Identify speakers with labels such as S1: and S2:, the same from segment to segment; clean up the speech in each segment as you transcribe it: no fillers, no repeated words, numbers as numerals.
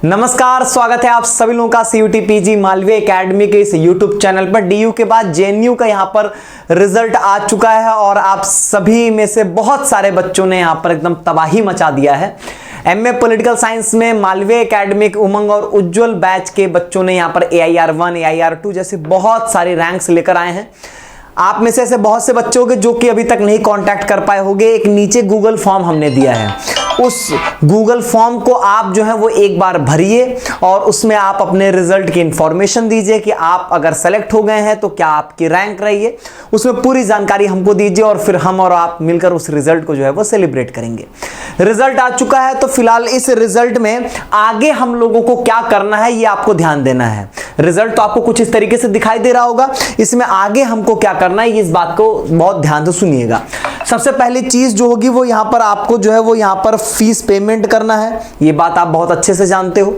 S1: नमस्कार, स्वागत है आप सभी लोगों का सीयूटी पीजी मालवीय एकेडमी के इस यूट्यूब चैनल पर। डीयू के बाद जेएनयू का यहाँ पर रिजल्ट आ चुका है और आप सभी में से बहुत सारे बच्चों ने यहाँ पर एकदम तबाही मचा दिया है। एमए पॉलिटिकल साइंस में मालवीय एकेडमी उमंग और उज्जवल बैच के बच्चों ने यहाँ पर AIR1 AIR2 जैसे बहुत सारे रैंक्स लेकर आए हैं। आप में से ऐसे बहुत से बच्चों के जो कि अभी तक नहीं कांटेक्ट कर पाए होंगे, एक नीचे गूगल फॉर्म हमने दिया है, उस गूगल फॉर्म को आप जो है वो एक बार भरिए और उसमें आप अपने रिजल्ट की इंफॉर्मेशन दीजिए कि आप अगर सेलेक्ट हो गए हैं तो क्या आपकी रैंक रही है, उसमें पूरी जानकारी हमको दीजिए और फिर हम और आप मिलकर उस रिजल्ट को जो है वो सेलिब्रेट करेंगे। रिजल्ट आ चुका है तो फिलहाल इस रिजल्ट में आगे हम लोगों को क्या करना है ये आपको ध्यान देना है। रिजल्ट तो आपको कुछ इस तरीके से दिखाई दे रहा होगा, इसमें आगे हमको क्या करना है इस बात को बहुत ध्यान से सुनिएगा। सबसे पहली चीज जो होगी वो यहां पर आपको जो है वो यहां पर फीस पेमेंट करना है। ये बात आप बहुत अच्छे से जानते हो।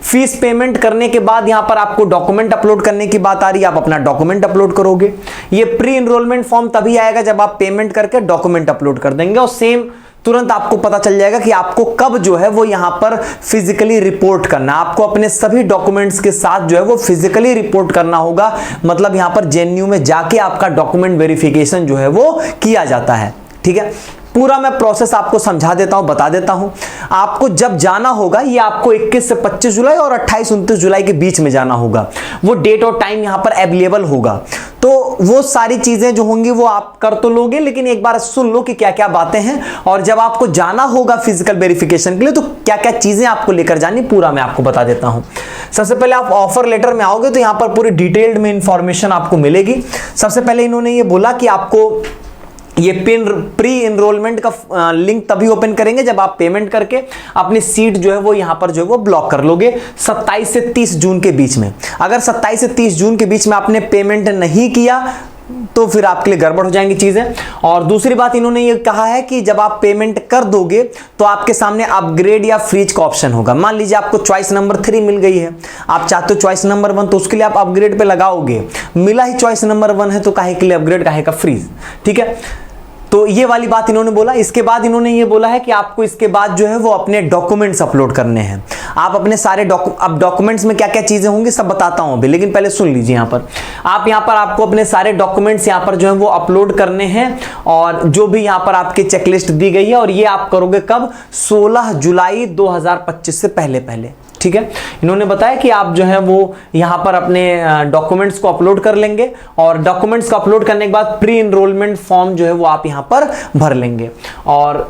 S1: फीस पेमेंट करने के बाद यहां पर आपको डॉक्यूमेंट अपलोड करने की बात आ रही है, आप अपना डॉक्यूमेंट अपलोड करोगे। ये प्री एनरोलमेंट फॉर्म तभी आएगा जब आप पेमेंट करके डॉक्यूमेंट अपलोड कर देंगे और सेम तुरंत आपको पता चल जाएगा कि आपको कब जो है वो यहां पर फिजिकली रिपोर्ट करना है। आपको अपने सभी डॉक्यूमेंट्स के साथ जो है वो फिजिकली रिपोर्ट करना होगा, मतलब यहां पर जेएनयू में जाके आपका डॉक्यूमेंट वेरिफिकेशन जो है वो किया जाता है। ठीक है, पूरा मैं प्रोसेस आपको समझा देता हूं, बता देता हूं। आपको जब जाना होगा ये आपको 21 से 25 जुलाई और 28-29 जुलाई के बीच में जाना होगा। वो डेट और टाइम यहां पर अवेलेबल होगा, तो वो सारी चीजें जो होंगी वो आप कर तो लोगे, लेकिन एक बार सुन लो कि क्या क्या बातें हैं और जब आपको जाना होगा फिजिकल वेरिफिकेशन के लिए तो क्या क्या चीजें आपको लेकर जानी पूरा मैं आपको बता देता हूं। सबसे पहले आप ऑफर लेटर में आओगे तो यहां पर पूरी डिटेल्ड में इंफॉर्मेशन आपको मिलेगी। सबसे पहले इन्होंने ये बोला कि आपको ये प्री एनरोलमेंट का लिंक तभी ओपन करेंगे जब आप पेमेंट करके अपनी सीट जो है वो यहां पर जो है वो ब्लॉक कर लोगे 27 से 30 जून के बीच में। अगर 27 से 30 जून के बीच में आपने पेमेंट नहीं किया तो फिर आपके लिए गड़बड़ हो जाएंगी चीजें। और दूसरी बात इन्होंने ये कहा है कि जब आप पेमेंट कर दोगे तो आपके सामने अपग्रेड या फ्रीज का ऑप्शन होगा। मान लीजिए आपको चॉइस नंबर 3 मिल गई है, आप चाहते हो चॉइस नंबर 1, तो उसके लिए आप अपग्रेड पे लगाओगे। मिला ही चॉइस नंबर 1 है तो काहे के लिए अपग्रेड, काहे का फ्रीज। ठीक है, तो ये वाली बात इन्होंने बोला। इसके बाद इन्होंने ये बोला है कि आपको इसके बाद जो है वो अपने डॉक्यूमेंट्स अपलोड करने हैं। आप अपने सारे अब डॉक्यूमेंट्स में क्या क्या चीजें होंगी सब बताता हूं अभी, लेकिन पहले सुन लीजिए। यहां पर आपको अपने सारे डॉक्यूमेंट्स यहां पर जो है वो अपलोड करने हैं और जो भी यहां पर आपकी चेकलिस्ट दी गई है, और ये आप करोगे कब, 16 जुलाई 2025 से पहले पहले। ठीक है, इन्होंने बताया कि आप जो है वो यहां पर अपने डॉक्यूमेंट्स को अपलोड कर लेंगे और डॉक्यूमेंट्स को अपलोड करने के बाद प्री एनरोलमेंट फॉर्म जो है वो आप यहां पर भर लेंगे। और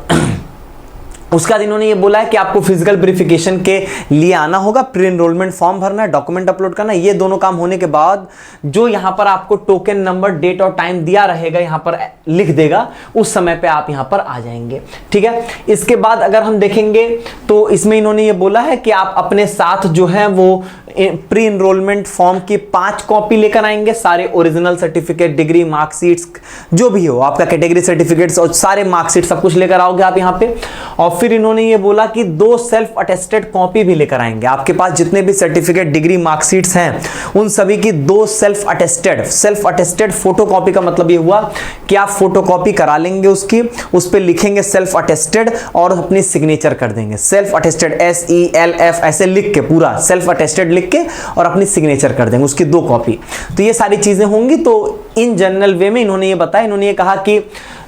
S1: उसके बाद इन्होंने ये बोला है कि आपको फिजिकल वेरिफिकेशन के लिए आना होगा, प्री एनरोलमेंट फॉर्म भरना है, डॉक्यूमेंट अपलोड करना है। ये दोनों काम होने के बाद जो यहां पर आपको टोकन नंबर, डेट और टाइम दिया रहेगा यहां पर लिख देगा, उस समय पे आप यहां पर आ जाएंगे। ठीक है, इसके बाद अगर हम देखेंगे तो इसमें इन्होंने ये बोला है कि आप अपने साथ जो है वो प्री एनरोलमेंट फॉर्म की 5 कॉपी लेकर आएंगे। सारे ओरिजिनल सर्टिफिकेट, डिग्री, मार्कशीट्स जो भी हो आपका, कैटेगरी सर्टिफिकेट्स और सारे मार्कशीट सब कुछ लेकर आओगे आप यहाँ पे। और फिर इन्होंने ये बोला कि 2 सेल्फ अटेस्टेड कॉपी भी लेकर आएंगे। आपके पास जितने भी सर्टिफिकेट, डिग्री, मार्कशीट्स हैं उन सभी की 2 सेल्फ अटेस्टेड फोटो कॉपी का मतलब ये हुआ कि आप फोटो कॉपी करा लेंगे उसकी, उस पर लिखेंगे सेल्फ अटेस्टेड और अपनी सिग्नेचर कर देंगे। सेल्फ अटेस्टेड SELF ऐसे लिख के पूरा सेल्फ अटेस्टेड लिख के और अपनी सिग्नेचर कर देंगे, उसकी 2 कॉपी। तो ये सारी चीजें होंगी। तो इन जनरल वे में इन्होंने ये बताया, इन्होंने ये कहा कि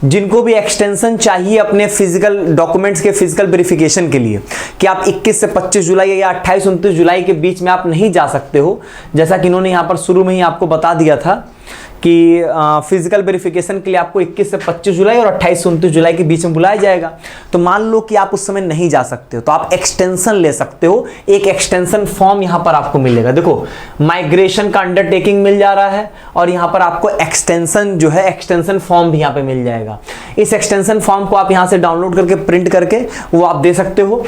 S1: जिनको भी एक्सटेंशन चाहिए अपने फिजिकल डॉक्यूमेंट्स के फिजिकल वेरिफिकेशन के लिए, कि आप 21 से 25 जुलाई या 28-29 जुलाई के बीच में आप नहीं जा सकते हो, जैसा कि इन्होंने यहां पर शुरू में ही आपको बता दिया था कि फिजिकल वेरिफिकेशन के लिए आपको 21 से 25 जुलाई और 28-29 जुलाई के बीच में बुलाया जाएगा। तो मान लो कि आप उस समय नहीं जा सकते हो तो आप एक्सटेंशन ले सकते हो। एक एक्सटेंशन फॉर्म यहां पर आपको मिलेगा। देखो, माइग्रेशन का अंडरटेकिंग मिल जा रहा है और यहां पर आपको एक्सटेंशन जो है, एक्सटेंशन फॉर्म भी यहां पे मिल जाएगा। इस एक्सटेंशन फॉर्म को आप यहां से डाउनलोड करके प्रिंट करके वो आप दे सकते हो।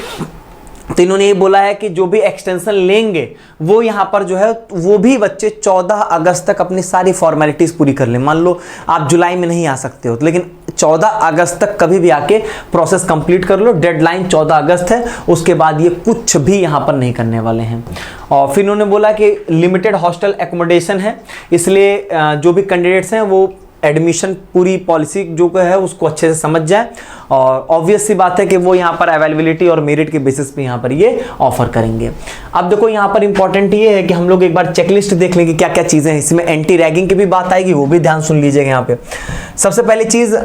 S1: तो इन्होंने ये बोला है कि जो भी एक्सटेंशन लेंगे वो यहां पर जो है वो भी बच्चे 14 अगस्त तक अपनी सारी फॉर्मेलिटीज पूरी कर लें। मान लो आप जुलाई में नहीं आ सकते हो, लेकिन 14 अगस्त तक कभी भी आके प्रोसेस कंप्लीट कर लो। डेडलाइन 14 अगस्त है, उसके बाद ये कुछ भी यहां पर नहीं करने वाले हैं। और फिर इन्होंने बोला कि लिमिटेड हॉस्टल एकोमोडेशन है, इसलिए जो भी कैंडिडेट्स हैं वो एडमिशन पूरी पॉलिसी जो है उसको अच्छे से समझ जाए, और ऑब्वियस सी बात है कि वो यहाँ पर अवेलेबिलिटी और मेरिट के बेसिस पे यहाँ पर ये ऑफर करेंगे। अब देखो यहाँ पर इंपॉर्टेंट ये है कि हम लोग एक बार चेकलिस्ट देख लेंगे क्या क्या चीज़ें हैं। इसमें एंटी रैगिंग की भी बात आएगी, वो भी ध्यान सुन लीजिएगा। यहाँ पे सबसे पहली चीज़,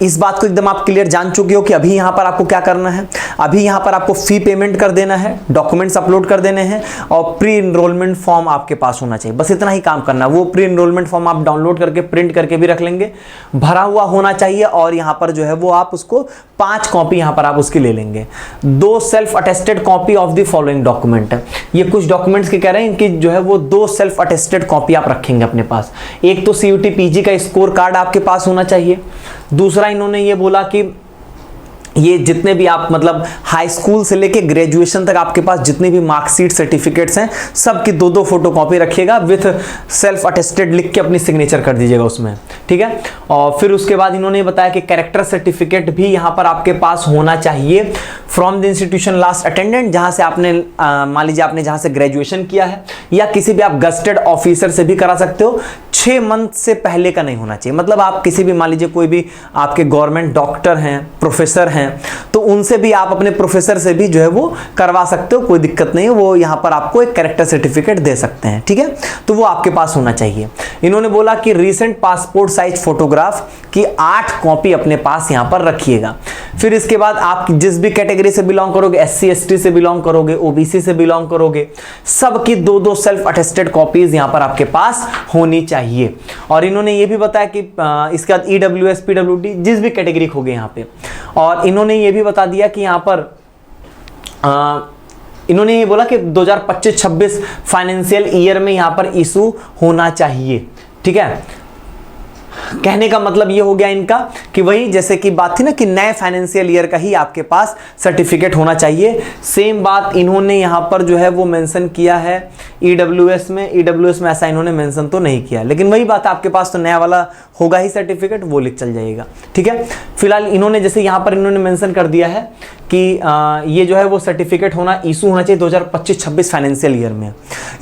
S1: इस बात को एकदम आप क्लियर जान चुके हो कि अभी यहाँ पर आपको क्या करना है। अभी यहाँ पर आपको फी पेमेंट कर देना है, डॉक्यूमेंट्स अपलोड कर देने हैं, और प्री इनरोलमेंट फॉर्म आपके पास होना चाहिए। बस इतना ही काम करना है। वो प्री इनरोलमेंट फॉर्म आप डाउनलोड करके प्रिंट करके भी रख लेंगे, भरा हुआ होना चाहिए। और यहाँ पर जो है वो आप उसको 5 कॉपी यहाँ पर आप उसकी ले लेंगे। 2 self attested copy of the following document. ये कुछ डॉक्यूमेंट्स के कह रहे हैं कि जो है वो 2 सेल्फ अटेस्टेड कॉपी आप रखेंगे अपने पास। एक तो CUT PG का स्कोर कार्ड आपके पास होना चाहिए। दूसरा इन्होंने ये बोला कि ये जितने भी आप मतलब हाई स्कूल से लेके ग्रेजुएशन तक आपके पास जितने भी मार्कशीट सर्टिफिकेट्स हैं सब की 2-2 फोटो कॉपी रखिएगा, विथ सेल्फ अटेस्टेड लिख के अपनी सिग्नेचर कर दीजिएगा उसमें, ठीक है। और फिर उसके बाद इन्होंने बताया कि कैरेक्टर सर्टिफिकेट भी यहाँ पर आपके पास होना चाहिए from the institution last attendant, जहाँ से आपने मान लीजिए आपने जहाँ से ग्रेजुएशन किया है, या किसी भी आप गस्टेड ऑफिसर से भी करा सकते हो। 6 मंथ से पहले का नहीं होना चाहिए। मतलब आप किसी भी मान लीजिए कोई भी आपके गवर्नमेंट डॉक्टर हैं, प्रोफेसर हैं, तो उनसे भी आप अपने प्रोफेसर से भी जो है वो करवा सकते हो, कोई दिक्कत नहीं है। वो यहाँ पर आपको एक कैरेक्टर सर्टिफिकेट दे सकते हैं, ठीक है। तो वो आपके पास होना चाहिए। इन्होंने बोला कि रीसेंट पासपोर्ट साइज फोटोग्राफ की 8 कॉपी अपने पास यहाँ पर रखिएगा। फिर इसके बाद आप जिस भी कैटेगरी से बिलोंग करोगे, SC ST से बिलोंग करोगे, OBC से बिलोंग करोगे, सबकी 2-2 सेल्फ अटेस्टेड कॉपीज यहाँ पर आपके पास होनी चाहिए। और इन्होंने ये भी बताया कि इसके बाद EWS PWD जिस भी कैटेगरी होगे यहाँ पे। और इन्होंने ये भी बता दिया कि यहाँ पर इन्होंने ये बोला कि 2025-26 फाइनेंशियल ईयर में यहाँ पर इशू होना चाहिए, ठीक है। कहने का मतलब ये हो गया इनका कि वही जैसे कि बात थी ना कि नए फाइनेंशियल ईयर का ही आपके पास सर्टिफिकेट होना चाहिए। सेम बात इन्होंने यहाँ पर जो है वो मेंशन किया है EWS में ऐसा इन्होंने मेंशन तो नहीं किया, लेकिन वही बात आपके पास तो नया वाला होगा ही सर्टिफिकेट, वो लिख चल जाएगा, ठीक है। फिलहाल इन्होंने जैसे यहाँ पर इन्होंने मेंशन कर दिया है कि ये जो है वो सर्टिफिकेट होना इशू होना चाहिए 2025-26 फाइनेंशियल ईयर में।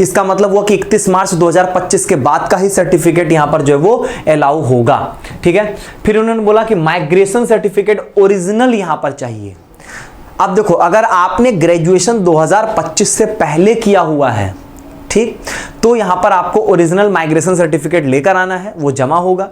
S1: इसका मतलब हुआ कि 31 मार्च 2025 के बाद का ही सर्टिफिकेट यहाँ पर जो है वो अलाउ होगा, ठीक है। फिर उन्होंने बोला कि माइग्रेशन सर्टिफिकेट ओरिजिनल यहाँ पर चाहिए। अब देखो, अगर आपने ग्रेजुएशन 2025 से पहले किया हुआ है, ठीक, तो यहां पर आपको ओरिजिनल माइग्रेशन सर्टिफिकेट लेकर आना है, वो जमा होगा।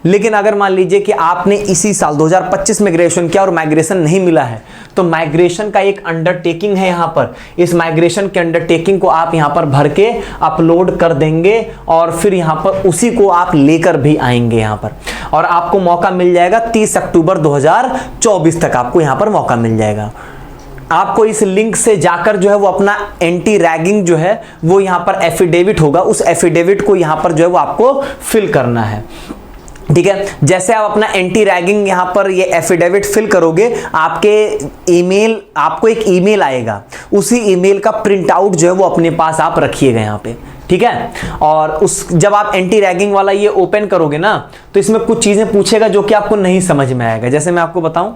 S1: लेकिन अगर मान लीजिए कि आपने इसी साल 2025 में ग्रेजुएशन किया और माइग्रेशन नहीं मिला है, तो माइग्रेशन का एक अंडरटेकिंग है यहाँ पर। इस माइग्रेशन के अंडरटेकिंग को आप यहाँ पर भर के अपलोड कर देंगे, और फिर यहाँ पर उसी को आप लेकर भी आएंगे यहाँ पर, और आपको मौका मिल जाएगा 30 अक्टूबर 2024 तक आपको यहाँ पर मौका मिल जाएगा। आपको इस लिंक से जाकर जो है वो अपना एंटी रैगिंग जो है वो यहाँ पर एफिडेविट होगा, उस एफिडेविट को यहाँ पर जो है वो आपको फिल करना है, ठीक है। जैसे आप अपना एंटी रैगिंग यहाँ पर ये एफिडेविट फिल करोगे, आपके ईमेल, आपको एक ईमेल आएगा, उसी ईमेल का प्रिंट आउट जो है वो अपने पास आप रखिएगा यहाँ पे, ठीक है। और उस जब आप एंटी रैगिंग वाला ये ओपन करोगे ना, तो इसमें कुछ चीजें पूछेगा जो कि आपको नहीं समझ में आएगा। जैसे मैं आपको बताऊं,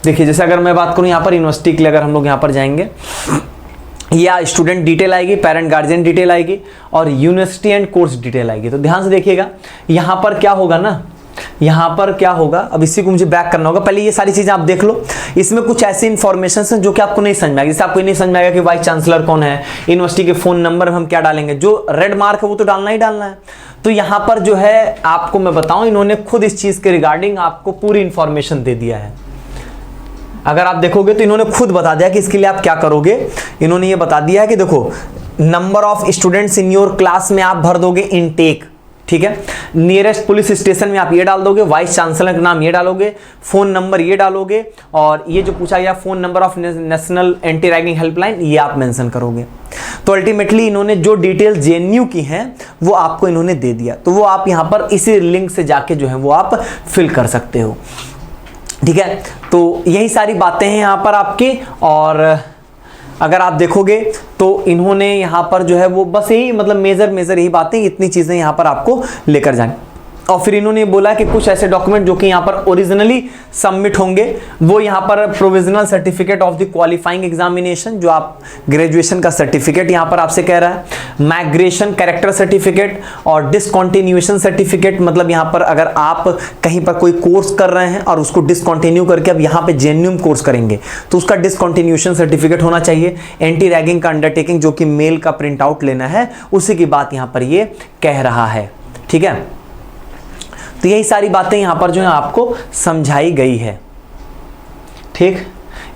S1: देखिए, जैसे अगर मैं बात करूं यहाँ पर यूनिवर्सिटी के लिए, अगर हम लोग यहाँ पर जाएंगे, या स्टूडेंट डिटेल आएगी, पेरेंट गार्जियन डिटेल आएगी, और यूनिवर्सिटी एंड कोर्स डिटेल आएगी। तो ध्यान से देखिएगा, यहाँ पर क्या होगा ना, यहाँ पर क्या होगा, अब इसी को मुझे बैक करना होगा। पहले ये सारी चीजें आप देख लो। इसमें कुछ ऐसी इंफॉर्मेशन है जो कि आपको नहीं समझ में आएगी। जैसे आपको नहीं समझ में आएगा कि वाइस चांसलर कौन है, यूनिवर्सिटी के फोन नंबर हम क्या डालेंगे, जो रेड मार्क है वो तो डालना ही डालना है। तो यहाँ पर जो है आपको मैं बताऊं, इन्होंने खुद इस चीज के रिगार्डिंग आपको पूरी इंफॉर्मेशन दे दिया है। अगर आप देखोगे तो इन्होंने खुद बता दिया कि इसके लिए आप क्या करोगे। इन्होंने ये बता दिया है कि देखो, number of students in your class में आप भर दोगे इनटेक, ठीक है। नियरेस्ट पुलिस स्टेशन में आप ये डाल दोगे, वाइस चांसलर का नाम ये डालोगे, फोन नंबर ये डालोगे, और ये जो पूछा गया phone number of national anti ragging helpline ये आप मेंशन करोगे। तो अल्टीमेटली इन्होंने जो डिटेल JNU की हैं वो आपको इन्होंने दे दिया। तो वो आप यहाँ पर इसी लिंक से जाके जो है वो आप फिल कर सकते हो, ठीक है। तो यही सारी बातें हैं यहाँ पर आपकी। और अगर आप देखोगे तो इन्होंने यहाँ पर जो है वो बस यही मतलब मेजर यही बातें, इतनी चीज़ें यहाँ पर आपको लेकर जाएं। और फिर इन्होंने बोला कि कुछ ऐसे डॉक्यूमेंट जो कि यहाँ पर ओरिजिनली सबमिट होंगे, वो यहाँ पर provisional certificate of the qualifying examination, जो आप ग्रेजुएशन का सर्टिफिकेट यहाँ पर आपसे कह रहा है, माइग्रेशन कैरेक्टर सर्टिफिकेट और डिसकंटिन्यूएशन सर्टिफिकेट, मतलब यहाँ पर अगर आप कहीं पर कोई कोर्स कर रहे हैं और उसको डिसकंटिन्यू करके अब यहाँ पे जेएनयू में कोर्स करेंगे तो उसका डिसकंटिन्यूएशन सर्टिफिकेट होना चाहिए। एंटी रैगिंग का अंडरटेकिंग जो कि मेल का प्रिंट आउट लेना है, उसी की बात यहाँ पर ये कह रहा है। ठीक है, तो यही सारी बातें यहां पर जो है आपको समझाई गई है। ठीक,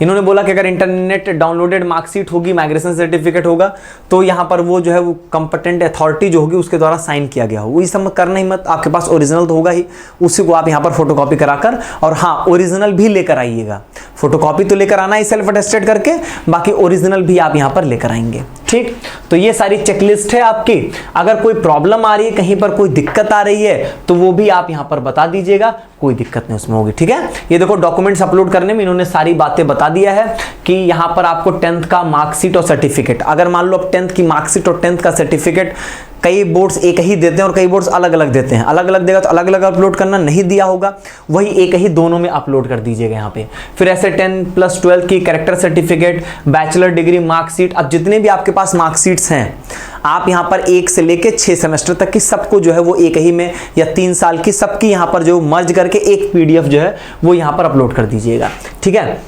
S1: इन्होंने बोला कि अगर इंटरनेट डाउनलोडेड मार्कशीट होगी, माइग्रेशन सर्टिफिकेट होगा, तो यहाँ पर वो जो है वो कंपटेंट अथॉरिटी जो होगी उसके द्वारा साइन किया गया हो, वही सब करना ही मत, आपके पास ओरिजिनल तो होगा ही, उसी को आप यहाँ पर फोटोकॉपी कराकर, और हाँ ओरिजिनल भी लेकर आइएगा। फोटोकॉपी तो लेकर आना ही सेल्फ अटेस्टेड करके, बाकी ओरिजिनल भी आप यहाँ पर लेकर आएंगे। ठीक, तो ये सारी चेकलिस्ट है आपकी। अगर कोई प्रॉब्लम आ रही है, कहीं पर कोई दिक्कत आ रही है, तो वो भी आप यहाँ पर बता दीजिएगा, कोई दिक्कत नहीं उसमें होगी। ठीक है, ये देखो डॉक्यूमेंट्स अपलोड करने में इन्होंने सारी बातें बता दिया है कि यहाँ पर आपको 10th का मार्कशीट और सर्टिफिकेट, अगर मान लो आप 10th की मार्कशीट और 10th का सर्टिफिकेट, कई बोर्ड्स एक ही देते हैं और कई बोर्ड्स अलग अलग देते हैं, अलग अलग देगा तो अलग अलग अपलोड करना, नहीं दिया होगा वही एक ही दोनों में अपलोड कर दीजिएगा यहाँ पे। फिर ऐसे 10+12 की character certificate, bachelor degree marksheet, अब जितने भी आपके पास मार्कशीट्स हैं आप यहाँ पर 1 से लेके 6 सेमेस्टर तक की सबको जो है वो एक ही में, या 3 साल की सबकी यहाँ पर जो मर्ज करके एक PDF जो है वो यहाँ पर अपलोड कर दीजिएगा। ठीक है,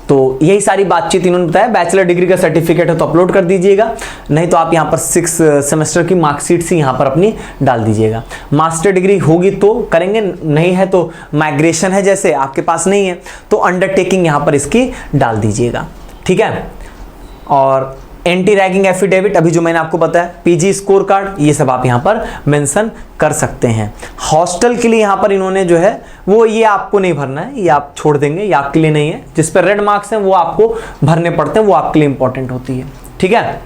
S1: तो यही सारी बातचीत इन्होंने बताया। बैचलर डिग्री का सर्टिफिकेट है तो अपलोड कर दीजिएगा, नहीं तो आप यहाँ पर 6 सेमेस्टर की मार्कशीट से यहाँ पर अपनी डाल दीजिएगा। मास्टर डिग्री होगी तो करेंगे, नहीं है तो माइग्रेशन है जैसे आपके पास नहीं है तो अंडरटेकिंग यहाँ पर इसकी डाल दीजिएगा। ठीक है, और एंटी रैगिंग एफिडेविट अभी जो मैंने आपको बताया, PG स्कोर कार्ड, ये सब आप यहाँ पर मेंशन कर सकते हैं। हॉस्टल के लिए यहाँ पर इन्होंने जो है वो ये आपको नहीं भरना है, ये आप छोड़ देंगे, ये आपके लिए नहीं है। जिस पर रेड मार्क्स हैं वो आपको भरने पड़ते हैं, वो आपके लिए इंपॉर्टेंट होती है। ठीक है,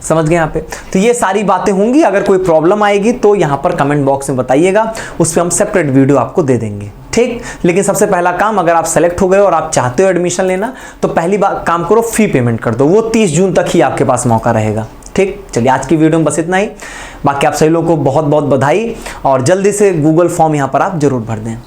S1: समझ गए यहाँ पे। तो ये सारी बातें होंगी, अगर कोई प्रॉब्लम आएगी तो यहाँ पर कमेंट बॉक्स में बताइएगा, उस पर हम सेपरेट वीडियो आपको दे देंगे। ठीक, लेकिन सबसे पहला काम, अगर आप सेलेक्ट हो गए और आप चाहते हो एडमिशन लेना, तो पहली बात काम करो, फी पेमेंट कर दो, वो 30 जून तक ही आपके पास मौका रहेगा। ठीक, चलिए आज की वीडियो में बस इतना ही। बाकी आप सभी लोगों को बहुत बहुत बधाई, और जल्दी से गूगल फॉर्म यहाँ पर आप जरूर भर दें।